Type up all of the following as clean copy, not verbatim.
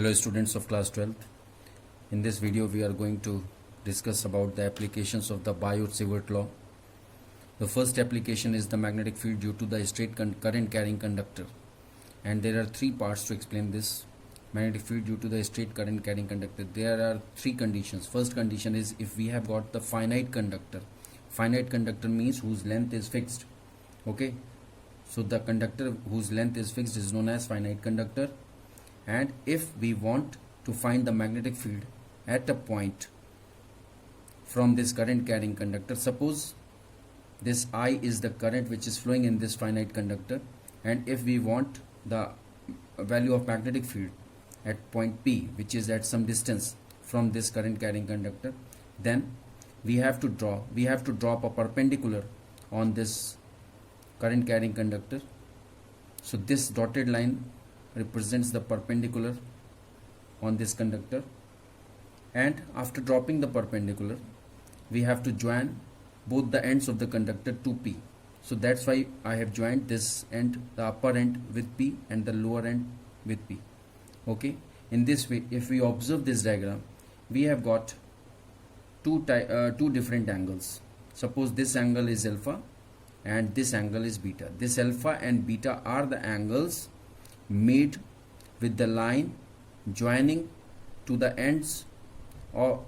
Hello students of class 12th. In this video we are going to discuss about the applications of the Biot-Savart law. The first application is the magnetic field due to the straight current carrying conductor, and there are three parts to explain this magnetic field due to the straight current carrying conductor. There are three conditions. First condition is if we have got the finite conductor. Finite conductor means whose length is fixed. Okay, so the conductor whose length is fixed is known as finite conductor. And if we want to find the magnetic field at a point from this current carrying conductor, suppose this I is the current which is flowing in this finite conductor, and if we want the value of magnetic field at point P, which is at some distance from this current carrying conductor, then we have to drop a perpendicular on this current carrying conductor. So this dotted line represents the perpendicular on this conductor, and after dropping the perpendicular we have to join both the ends of the conductor to P. So that's why I have joined this end, the upper end with P and the lower end with P. Okay, in this way if we observe this diagram, we have got two different angles. Suppose this angle is alpha and this angle is beta. This alpha and beta are the angles made with the line joining to the ends of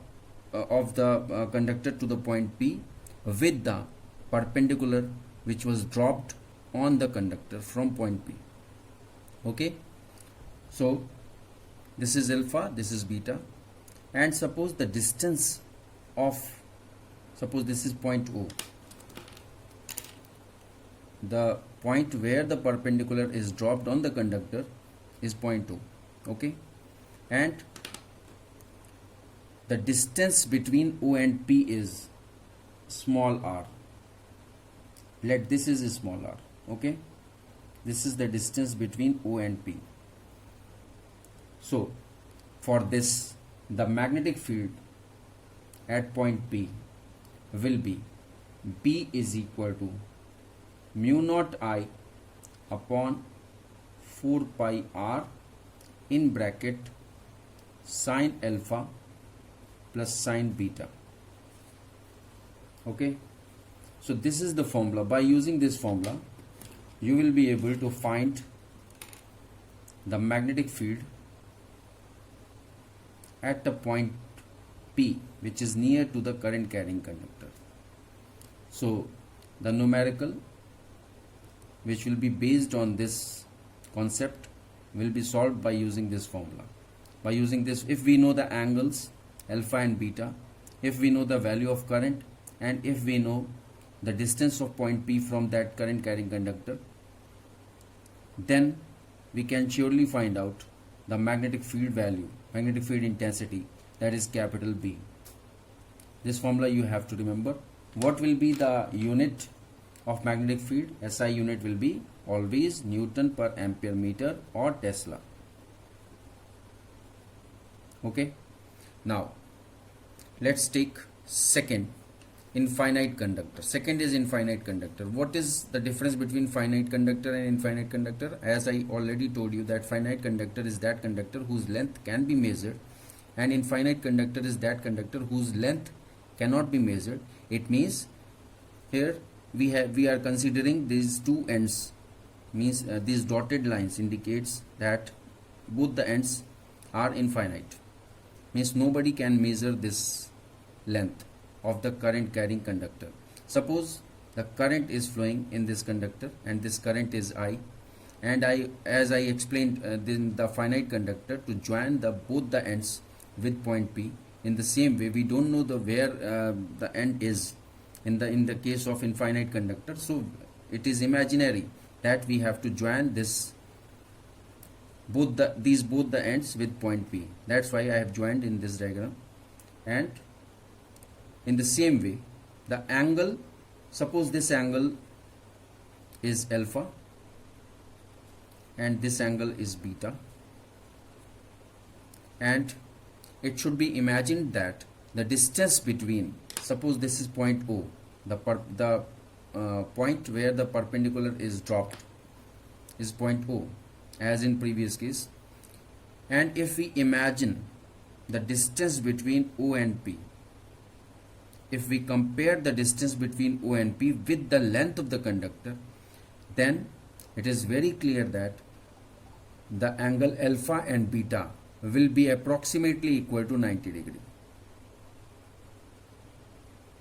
the conductor to the point P with the perpendicular which was dropped on the conductor from point P. Okay, so this is alpha, this is beta, and suppose the distance of, suppose this is point O, the point where the perpendicular is dropped on the conductor is point O. Okay, and the distance between O and P is small r. Let this is small r. Okay, this is the distance between O and P. So for this, the magnetic field at point P will be B is equal to mu naught I upon 4 pi r in bracket sine alpha plus sine beta. Okay, so this is the formula. By using this formula you will be able to find the magnetic field at the point P which is near to the current carrying conductor. So the numerical which will be based on this concept will be solved by using this formula. By using this, if we know the angles alpha and beta, if we know the value of current, and if we know the distance of point P from that current carrying conductor, then we can surely find out the magnetic field value, magnetic field intensity, that is capital B. This formula you have to remember. What will be the unit of magnetic field? SI unit will be always Newton per ampere meter or Tesla. Okay, now let's take second, infinite conductor. Second is infinite conductor. What is the difference between finite conductor and infinite conductor? As I already told you that finite conductor is that conductor whose length can be measured, and infinite conductor is that conductor whose length cannot be measured. It means here we are considering these two ends, means these dotted lines indicates that both the ends are infinite, means nobody can measure this length of the current carrying conductor. Suppose the current is flowing in this conductor and this current is I, and as I explained in the finite conductor, to join both the ends with point P. In the same way, we don't know where the end is in the case of infinite conductor, so it is imaginary that we have to join both the ends with point P. That's why I have joined in this diagram. And in the same way, the angle, suppose this angle is alpha and this angle is beta, and it should be imagined that the distance between, suppose this is point O, the point where the perpendicular is dropped is point O, as in previous case, and if we imagine the distance between O and P, if we compare the distance between O and P with the length of the conductor, then it is very clear that the angle alpha and beta will be approximately equal to 90 degree.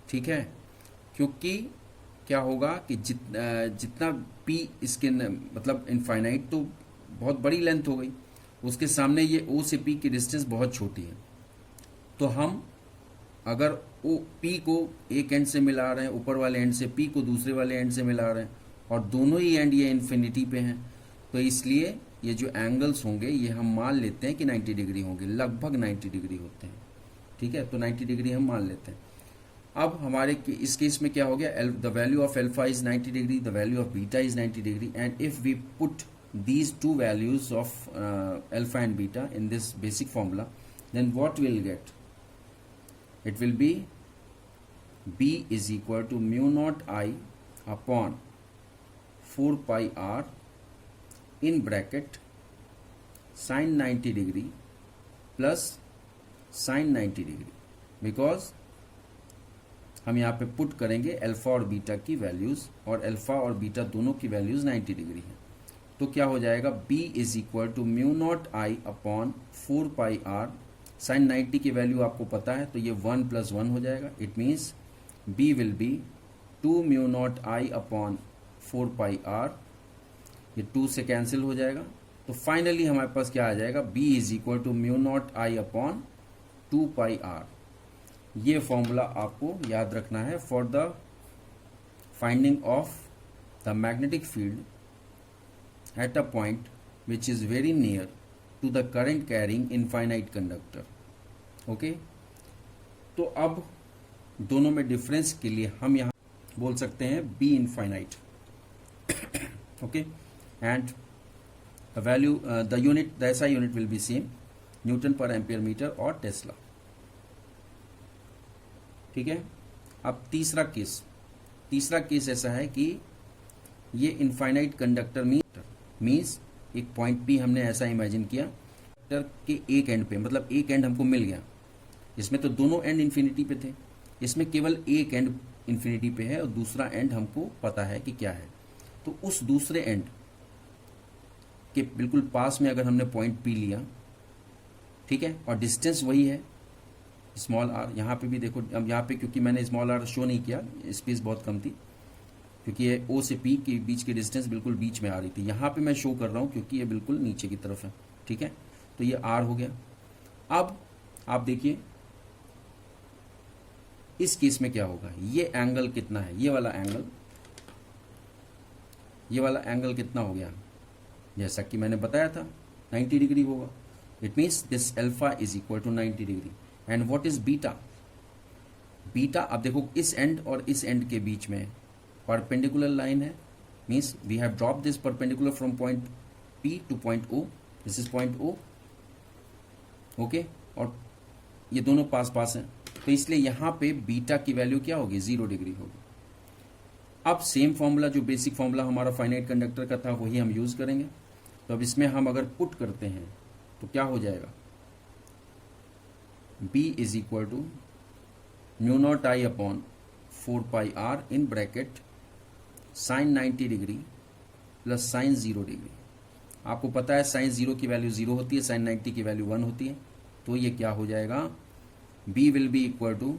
ठीक है, क्योंकि क्या होगा कि जितना P इसके मतलब infinite तो बहुत बड़ी लेंथ हो गई, उसके सामने ये O से P की डिस्टेंस बहुत छोटी है। तो हम अगर P को एक एंड से मिला रहे हैं, ऊपर वाले एंड से P को दूसरे वाले एंड से मिला रहे हैं, और दोनों ही एंड ये इन्फिनिटी पे हैं, तो इसलिए ये जो एंगल्स होंगे ये हम मान लेते हैं कि 90 डिग्री होंगे, लगभग 90 डिग्री होते हैं। ठीक है, तो 90 डिग्री हम मान लेते हैं। अब हमारे इस केस में क्या हो गया, the value of alpha is 90 degree, the value of beta is 90 degree, and if we put these two values of alpha and beta in this basic formula, then what we'll get, it will be B is equal to mu naught I upon 4 pi r in bracket sin 90 degree plus sin 90 degree, because हम यहाँ पे put करेंगे alpha और beta की values, और alpha और beta दोनों की वैल्यूज 90 डिग्री है। तो क्या हो जाएगा, B is equal to mu not I upon 4 pi r, sine 90 की वैल्यू आपको पता है, तो ये 1 + 1 हो जाएगा। It means B will be 2 mu not I upon 4 pi r, ये 2 से कैंसिल हो जाएगा। तो फाइनली हमारे पास क्या आ जाएगा, B is equal to mu not I upon 2 pi r. ये फॉर्मूला आपको याद रखना है for the finding of the magnetic field at a point which is very near to the current carrying infinite conductor. Okay? तो अब दोनों में difference के लिए हम यहाँ बोल सकते हैं B infinite. Okay? And the value, the unit, the SI unit will be same, Newton per ampere meter और टेस्ला। ठीक है, अब तीसरा केस ऐसा है कि ये इनफाइनाइट कंडक्टर मीन्स एक पॉइंट P हमने ऐसा इमेजिन किया कंडक्टर के एक एंड पे, मतलब एक एंड हमको मिल गया। इसमें तो दोनों एंड इन्फिनिटी पे थे, इसमें केवल एक एंड इन्फिनिटी पे है और दूसरा एंड हमको पता है कि क्या है। तो उस दूसरे एंड के बिल्कुल पास में अगर हमने पॉइंट P लिया, ठीक है, और डिस्टेंस वही है स्मॉल r, यहाँ पे भी देखो, अब यहाँ पे क्योंकि मैंने स्मॉल r शो नहीं किया, स्पेस बहुत कम थी, क्योंकि ये O से P के बीच की डिस्टेंस बिल्कुल बीच में आ रही थी। यहाँ पे मैं शो कर रहा हूँ क्योंकि ये बिल्कुल नीचे की तरफ है। ठीक है, तो ये R हो गया। अब आप देखिए इस केस में क्या होगा, ये एंगल कितना है, ये वाला एंगल कितना हो गया, जैसा कि मैंने बताया था 90 डिग्री होगा। It means this alpha is equal to 90 degree. And what is beta, अब देखो इस एंड और इस एंड के बीच में परपेंडिकुलर लाइन है, means we have drop this perpendicular from point P to point O, this is point O। Okay, और ये दोनों पास हैं, तो इसलिए यहाँ पे बीटा की वैल्यू क्या होगी, 0 डिग्री होगी। अब सेम फॉर्मूला, जो बेसिक फॉर्मूला हमारा फाइनाइट कंडक्टर का था, वही हम यूज करेंगे। तो अब इसमें हम अगर पुट करते हैं तो क्या हो जाएगा, B is equal to mu not I upon 4 pi r in bracket sine 90 degree plus sine 0 degree. आपको पता है साइन 0 की वैल्यू 0 होती है, साइन 90 की वैल्यू 1 होती है। तो ये क्या हो जाएगा, B will be equal to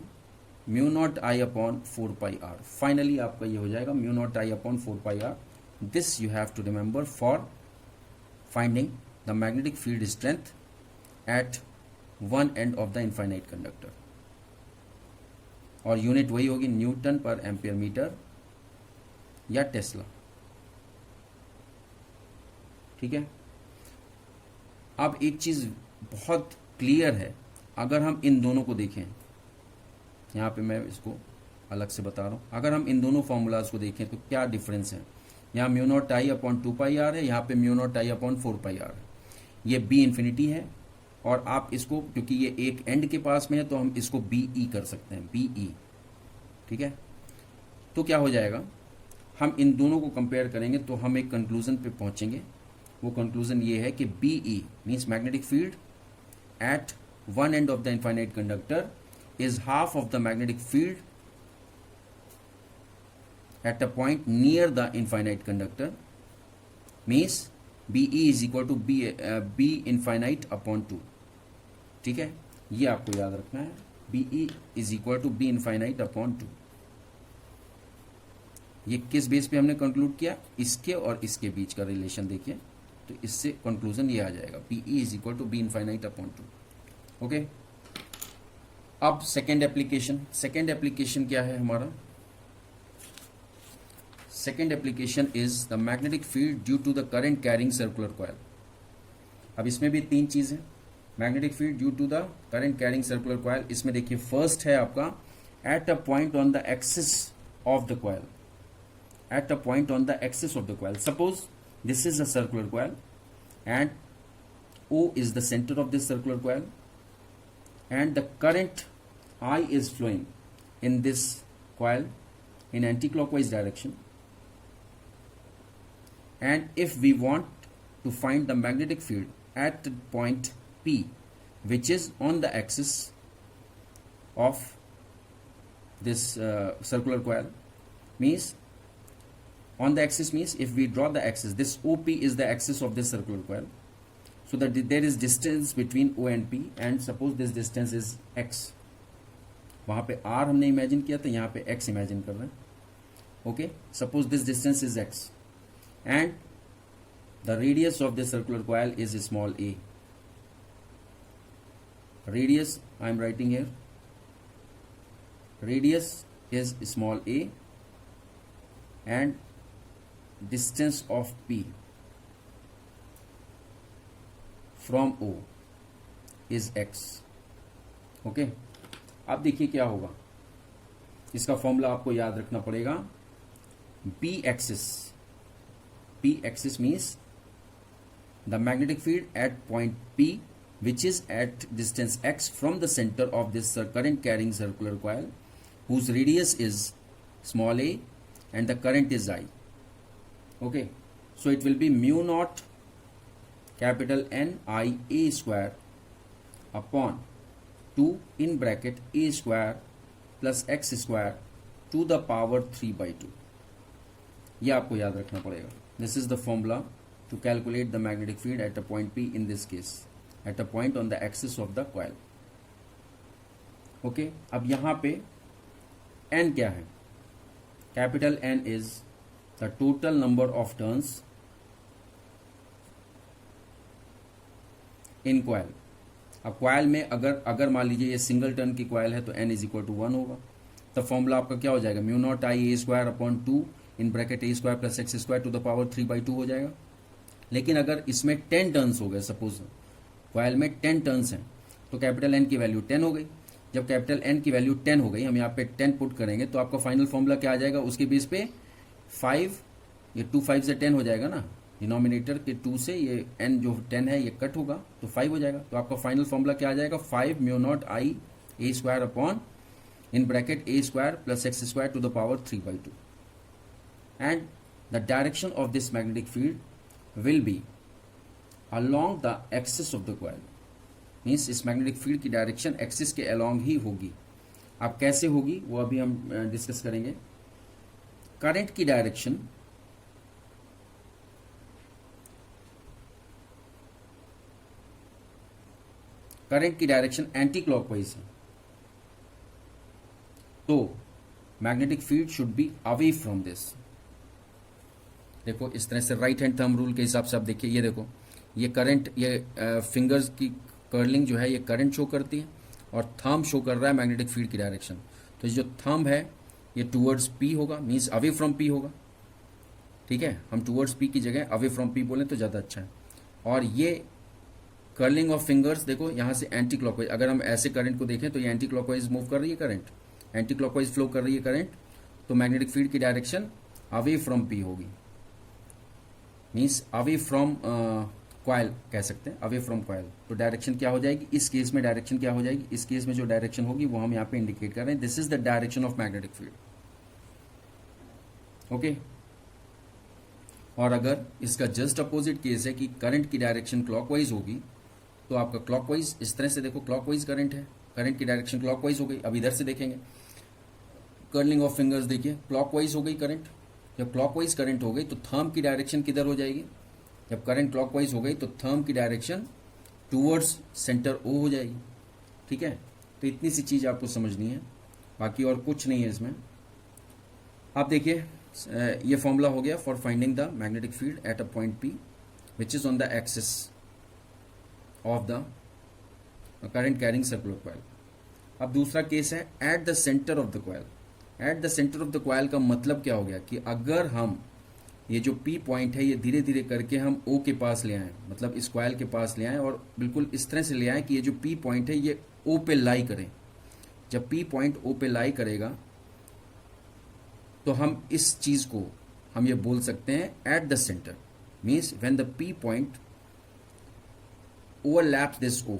mu not I upon 4 pi r. Finally आपका ये हो जाएगा mu not I upon 4 pi r. This you have to remember for finding the magnetic field strength at one end of the infinite conductor, और unit वही होगी Newton per ampere metre या Tesla. ठीक है, अब एक चीज बहुत क्लियर है, अगर हम इन दोनों को देखें, यहाँ पे मैं इसको अलग से बता रहा हूँ, अगर हम इन दोनों फॉर्मूलाज को देखें तो क्या डिफरेंस है। यहाँ mu not I upon 2 pi r है, यहाँ पे mu not I upon 4 pi r है। ये B इन्फिनिटी है, और आप इसको, क्योंकि ये एक एंड के पास में है, तो हम इसको BE कर सकते हैं, BE। ठीक है, तो क्या हो जाएगा, हम इन दोनों को कंपेयर करेंगे तो हम एक कंक्लूजन पे पहुंचेंगे। वो कंक्लूजन ये है कि BE means magnetic field at one end of the infinite conductor is half of the magnetic field at a point near the infinite conductor, means BE is equal to B infinite upon 2. ठीक है, ये आपको याद रखना है, BE is equal to B infinite upon 2. ये किस base पे हमने कंक्लूड किया, इसके और इसके बीच का रिलेशन देखिए, तो इससे कंक्लूजन ये आ जाएगा, BE is equal to B infinite upon 2. Okay, अब सेकेंड एप्लीकेशन क्या है हमारा? Second application is the magnetic field due to the current carrying circular coil. अब इसमें भी तीन चीज है, magnetic field due to the current carrying circular coil. इसमें देखिए फर्स्ट है आपका at a point on the axis of the coil, at a point on the axis of the coil. Suppose this is a circular coil and O is the center of this circular coil and the current I is flowing in this coil in anti-clockwise direction, and if we want to find the magnetic field at the point P which is on the axis of this circular coil, means on the axis means if we draw the axis, this OP is the axis of this circular coil, so that there is distance between O and P and suppose this distance is x. वहाँ पे R हमने imagine किया था, यहाँ पे x imagine कर रहे हैं. Okay, suppose this distance is x and the radius of this circular coil is small a. Radius I am writing here, radius is small a and distance of P from O is x. Okay, अब देखिए क्या होगा, इसका formula आपको याद रखना पड़ेगा. B axis means the magnetic field at point P which is at distance x from the center of this current carrying circular coil whose radius is small a and the current is I. Okay, so it will be mu naught capital N I A square upon 2 in bracket A square plus x square to the power 3 by 2. ये आपको याद रखना पड़ेगा. This is the formula to calculate the magnetic field at a point P, in this case at a point on the axis of the coil. Okay, अब यहाँ पे N क्या है? Capital N is the total number of turns in coil. अब coil में अगर मान लीजिए ये सिंगल टर्न की कॉयल है तो n इज इक्वल टू 1 होगा. तो फॉर्मूला आपका क्या हो जाएगा, mu not I a square upon 2 in bracket a square plus x square to the power 3 by 2 हो जाएगा. लेकिन अगर इसमें 10 टर्न्स हो गए, सपोज कॉयल में 10 टर्न्स हैं, तो कैपिटल एन की वैल्यू 10 हो गई. जब कैपिटल एन की वैल्यू 10 हो गई, हम यहाँ पे 10 पुट करेंगे तो आपका फाइनल फॉर्मूला क्या आ जाएगा, उसके बेस पे 5, ये 2 5 से 10 हो जाएगा ना, डिनोमिनेटर के 2 से ये n जो 10 है ये कट होगा तो 5 हो जाएगा. तो आपका फाइनल फॉर्मूला क्या आ जाएगा, 5 mu not I a square upon in bracket a square plus x square to the power 3 by 2. And the direction of this magnetic field will be along the axis of the coil. Means इस magnetic field की direction axis के along ही होगी. अब कैसे होगी वो अभी हम डिस्कस करेंगे. करंट की डायरेक्शन एंटी क्लॉकवाइज है, तो magnetic field should be away from this. देखो इस तरह से राइट हैंड थंब रूल के हिसाब से आप देखिए, ये देखो ये करंट, ये फिंगर्स की कर्लिंग जो है ये करंट शो करती है और थंब शो कर रहा है मैग्नेटिक फील्ड की डायरेक्शन. तो जो थंब है ये टूवर्ड्स पी होगा, मीन्स अवे फ्रॉम पी होगा. ठीक है, हम टूवर्ड्स पी की जगह अवे फ्रॉम पी बोलें तो ज़्यादा अच्छा है. और ये कर्लिंग ऑफ फिंगर्स देखो यहाँ से एंटी क्लॉकवाइज, अगर हम ऐसे करंट को देखें तो ये एंटी क्लॉकवाइज मूव कर रही है करंट, एंटी क्लॉकवाइज फ्लो कर रही है करंट, तो मैग्नेटिक फील्ड की डायरेक्शन अवे फ्रॉम पी होगी. मीन्स अवे फ्रॉम कॉइल कह सकते हैं, अवे फ्रॉम कॉइल. तो डायरेक्शन क्या हो जाएगी, इस केस में डायरेक्शन क्या हो जाएगी, इस केस में जो डायरेक्शन होगी वो हम यहाँ पे इंडिकेट कर रहे हैं. This is the direction of magnetic field. Okay, और अगर इसका जस्ट अपोजिट केस है कि करंट की डायरेक्शन क्लॉकवाइज होगी, तो आपका क्लॉकवाइज इस तरह से देखो, क्लॉकवाइज करंट है, करंट की डायरेक्शन क्लॉकवाइज हो गई। अब इधर से देखेंगे, कर्लिंग ऑफ फिंगर्स देखिए, क्लॉकवाइज हो गई करंट। जब क्लॉकवाइज करंट हो गई तो थंब की डायरेक्शन किधर हो जाएगी? जब करंट क्लॉकवाइज हो गई तो थंब की डायरेक्शन टूवर्ड्स सेंटर ओ हो जाएगी। ठीक है, तो इतनी सी चीज़ आपको समझनी है, बाकी और कुछ नहीं है इसमें। आप देखिए, ये फॉर्मूला हो गया for finding the magnetic field at a point P which is on the axis of the current carrying circular coil. अब दूसरा केस है eight the centre of the coil. Eight the centre of the coil का मतलब क्या हो गया कि अगर हम ये जो पी पॉइंट है ये धीरे धीरे करके हम ओ के पास ले आए, मतलब इस कॉइल के पास ले आए और बिल्कुल इस तरह से ले आए कि ये जो पी पॉइंट है ये ओ पे लाई करे। जब पी पॉइंट ओ पे लाई करेगा तो हम इस चीज को हम ये बोल सकते हैं at the centre, means when the P point overlaps this O,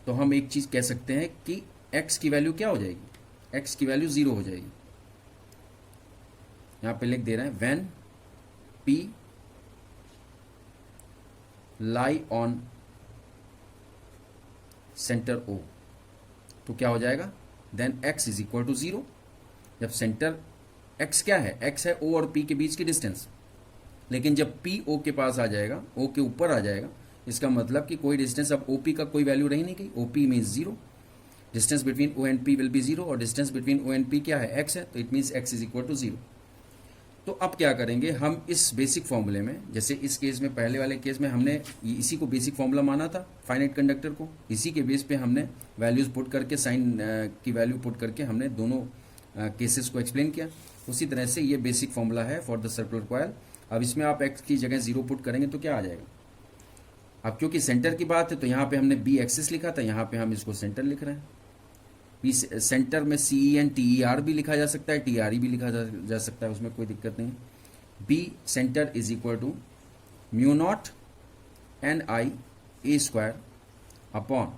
तो हम एक चीज कह सकते हैं कि x की वैल्यू क्या हो जाएगी? x की वैल्यू 0 हो जाएगी। यहां पे लिख दे रहे हैं when p lies on centre O, तो क्या हो जाएगा? Then x is equal to 0। जब सेंटर x क्या है? x है O और P के बीच की डिस्टेंस, लेकिन जब P O के पास आ जाएगा, O के ऊपर आ जाएगा, इसका मतलब कि कोई डिस्टेंस, अब OP का कोई वैल्यू रही नहीं गई, OP means 0, distance between O and P will be 0 और distance between O and P क्या है? x है, तो it means x is equal to 0। तो अब क्या करेंगे हम इस बेसिक फॉर्मूले में, जैसे इस केस में, पहले वाले केस में हमने इसी को बेसिक फॉर्मूला माना था फाइनाइट कंडक्टर को, इसी के बेस पे हमने वैल्यूज पुट करके, साइन की वैल्यू पुट करके हमने दोनों केसेस को एक्सप्लेन किया। उसी तरह से ये बेसिक फॉर्मूला है फॉर द सर्कुलर कॉइल। अब इसमें आप x की जगह 0 पुट करेंगे तो क्या आ जाएगा? अब क्योंकि सेंटर की बात है तो यहाँ पे हमने बी एक्सिस लिखा था, यहाँ पे हम इसको सेंटर लिख रहे हैं। बी सेंटर में CEN TER भी लिखा जा सकता है, TRE भी लिखा जा सकता है, उसमें कोई दिक्कत नहीं। B centre is equal to mu nought NI A square upon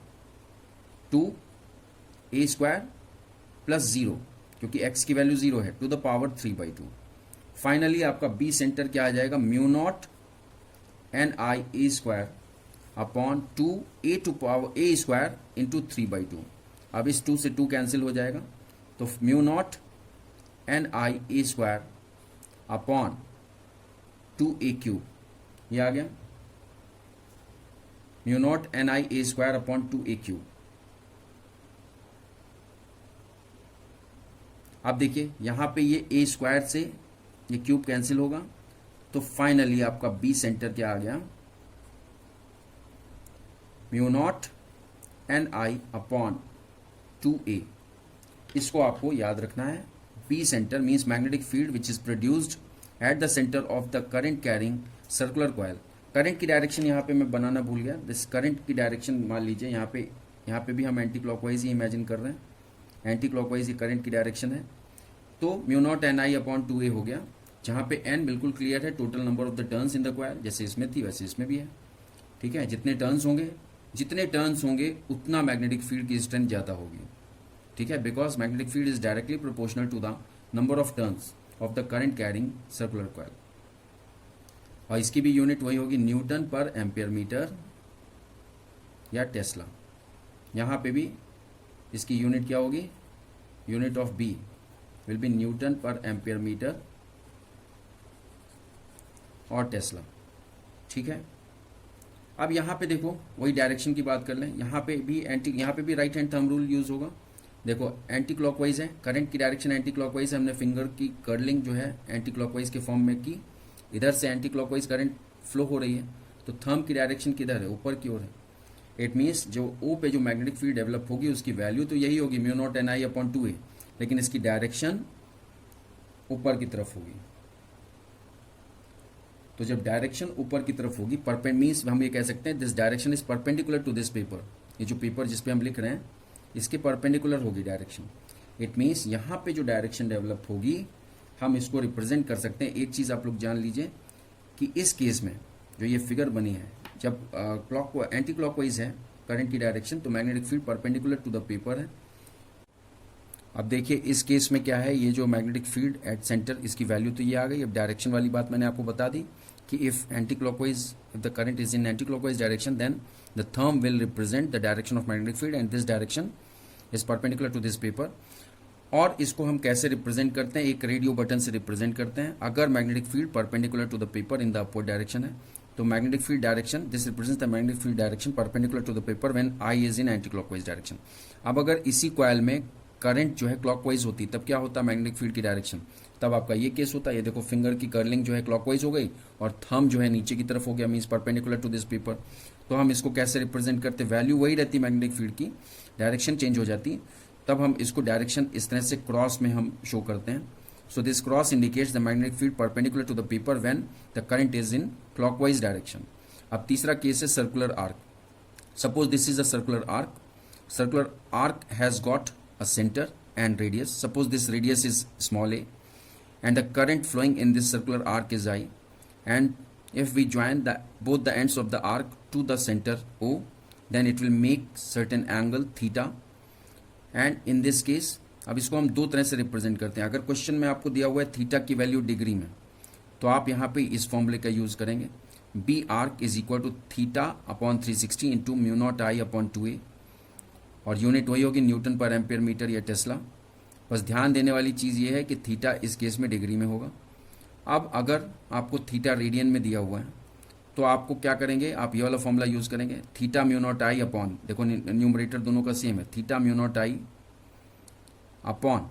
2A square plus 0, क्योंकि x की वैल्यू 0 है, टू द पावर 3/2। फाइनली आपका बी सेंटर क्या आ जाएगा? Mu nought NI A square upon 2A to power A square into 3/2। अब इस 2 से 2 कैंसिल हो जाएगा, तो mu nought NI A square upon 2A cube, ये आ गया mu nought NI A square upon 2A cube. अब देखिए यहां पे ये A स्क्वायर से ये क्यूब कैंसिल होगा, तो फाइनली आपका बी सेंटर क्या आ गया? Mu nought NI upon 2A। इसको आपको याद रखना है। B centre means magnetic field which is produced at the centre of the current carrying circular coil. Current की डायरेक्शन यहाँ पे मैं बनाना भूल गया। दिस करंट की डायरेक्शन मान लीजिए यहाँ पे भी हम एंटी क्लॉकवाइज ही इमेजिन कर रहे हैं, एंटी क्लॉकवाइज ये करंट की डायरेक्शन है। तो mu nought NI upon 2A हो गया, जहाँ पे n बिल्कुल क्लियर है, total number of the turns in the coil, जैसे इसमें थी वैसे इसमें भी है। ठीक है, जितने टर्न्स होंगे उतना मैग्नेटिक फील्ड की स्ट्रेंथ ज़्यादा होगी। ठीक है, because magnetic field is directly proportional to the number of turns of the current carrying circular coil. और इसकी भी यूनिट वही होगी, न्यूटन पर एम्पियर मीटर या टेस्ला। यहाँ पे भी इसकी यूनिट क्या होगी? Unit of B will be newton per ampere metre और टेस्ला। ठीक है, अब यहाँ पे देखो वही डायरेक्शन की बात कर लें, यहाँ पे भी right hand thumb rule use होगा। देखो एंटी क्लॉकवाइज है, करंट की डायरेक्शन एंटी क्लॉकवाइज है, हमने फिंगर की कर्लिंग जो है एंटी क्लॉकवाइज के फॉर्म में की, इधर से एंटी क्लॉकवाइज करंट फ्लो हो रही है, तो थंब की डायरेक्शन किधर है? ऊपर की ओर है। इट मीन्स जो ओ पे जो मैग्नेटिक फील्ड डेवलप होगी उसकी वैल्यू तो यही होगी mu nought NI upon 2A, लेकिन इसकी डायरेक्शन ऊपर की तरफ होगी। तो जब डायरेक्शन ऊपर की तरफ होगी, मीन्स हम ये कह सकते हैं this direction is perpendicular to this paper. ये जो पेपर जिसपे हम लिख रहे हैं इसके परपेंडिकुलर होगी डायरेक्शन। इट मीन्स यहाँ पे जो डायरेक्शन डेवलप होगी हम इसको रिप्रेजेंट कर सकते हैं। एक चीज़ आप लोग जान लीजिए कि इस केस में जो ये फिगर बनी है, जब एंटी क्लॉकवाइज है करंट की डायरेक्शन, तो magnetic field perpendicular to the paper है। अब देखिए इस केस में क्या है, ये जो मैग्नेटिक फील्ड एट सेंटर, इसकी वैल्यू तो ये आ गई। अब डायरेक्शन वाली बात मैंने आपको बता दी कि if the current is in anti clockwise direction then the thumb will represent the direction of magnetic field and this direction is perpendicular to this paper. और इसको हम कैसे रिप्रेजेंट करते हैं, एक रेडियो बटन से रिप्रेजेंट करते हैं। अगर magnetic field perpendicular to the paper in the upward direction है तो magnetic field direction, this represents the magnetic field direction perpendicular to the paper when I is in anti clockwise direction. अब अगर इसी coil में current जो है clockwise होती तब क्या होता मैग्नेटिक फील्ड की डायरेक्शन, तब आपका ये केस होता है। ये देखो फिंगर की कर्लिंग जो है क्लॉकवाइज हो गई और थंब जो है नीचे की तरफ हो गया, means perpendicular to this paper. तो हम इसको कैसे रिप्रेजेंट करते, वैल्यू वही रहती मैग्नेटिक फील्ड की, डायरेक्शन चेंज हो जाती, तब हम इसको डायरेक्शन इस तरह से क्रॉस में हम शो करते हैं। So this cross indicates the magnetic field perpendicular to the paper when the current is in clockwise direction. अब तीसरा केस है circular arc. Suppose this is a circular arc. Circular arc has got a center and radius. Suppose this radius is small a and the current flowing in this circular arc is I, and if we join both the ends of the arc to the center O, then it will make certain angle theta, and in this case अब इसको हम दो तरह से represent करते हैं। अगर question में आपको दिया हुआ है थीटा की वैल्यू डिग्री में, तो आप यहाँ पे इस फॉर्मूले का यूज करेंगे, B arc is equal to theta upon 360 into mu not I upon 2a, और यूनिट वही होगी न्यूटन पर एम्पियर मीटर या टेस्ला। बस ध्यान देने वाली चीज़ ये है कि थीटा इस केस में डिग्री में होगा। अब अगर आपको थीटा रेडियन में दिया हुआ है तो आपको क्या करेंगे, आप ये वाला फॉर्मूला यूज़ करेंगे, theta mu naught I upon, देखो न्यूमरेटर दोनों का सेम है, theta mu naught I upon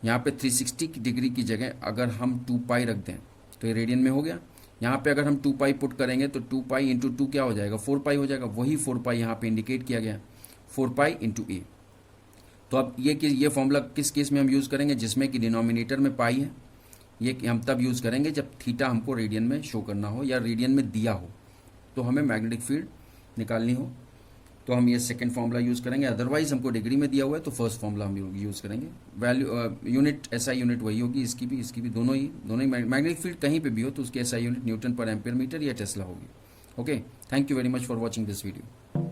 यहाँ पे 360 की डिग्री की जगह अगर हम 2 पाई रख दें तो ये रेडियन में हो गया। यहाँ पे अगर हम 2 पाई पुट करेंगे तो 2 पाई इंटू 2 क्या हो जाएगा, 4 पाई हो जाएगा। वही 4 पाई यहाँ पे इंडिकेट किया गया, 4 पाई इंटू ए। तो अब ये फॉर्मूला किस केस में हम यूज़ करेंगे, जिसमें कि डिनोमिनेटर में पाई है, ये हम तब यूज़ करेंगे जब थीटा हमको रेडियन में शो करना हो या रेडियन में दिया हो, तो हमें मैग्नेटिक फील्ड निकालनी हो, तो हम ये सेकंड फॉर्मूला यूज़ करेंगे। अदरवाइज हमको डिग्री में दिया हुआ है तो फर्स्ट फॉर्मूला हम यूज़ करेंगे। वैल्यू यूनिट एसआई यूनिट वही होगी, इसकी भी दोनों ही मैग्नेटिक फील्ड कहीं पे भी हो तो उसकी SI unit Newton per ampere metre या टेस्ला होगी। Okay, thank you very much for watching this video.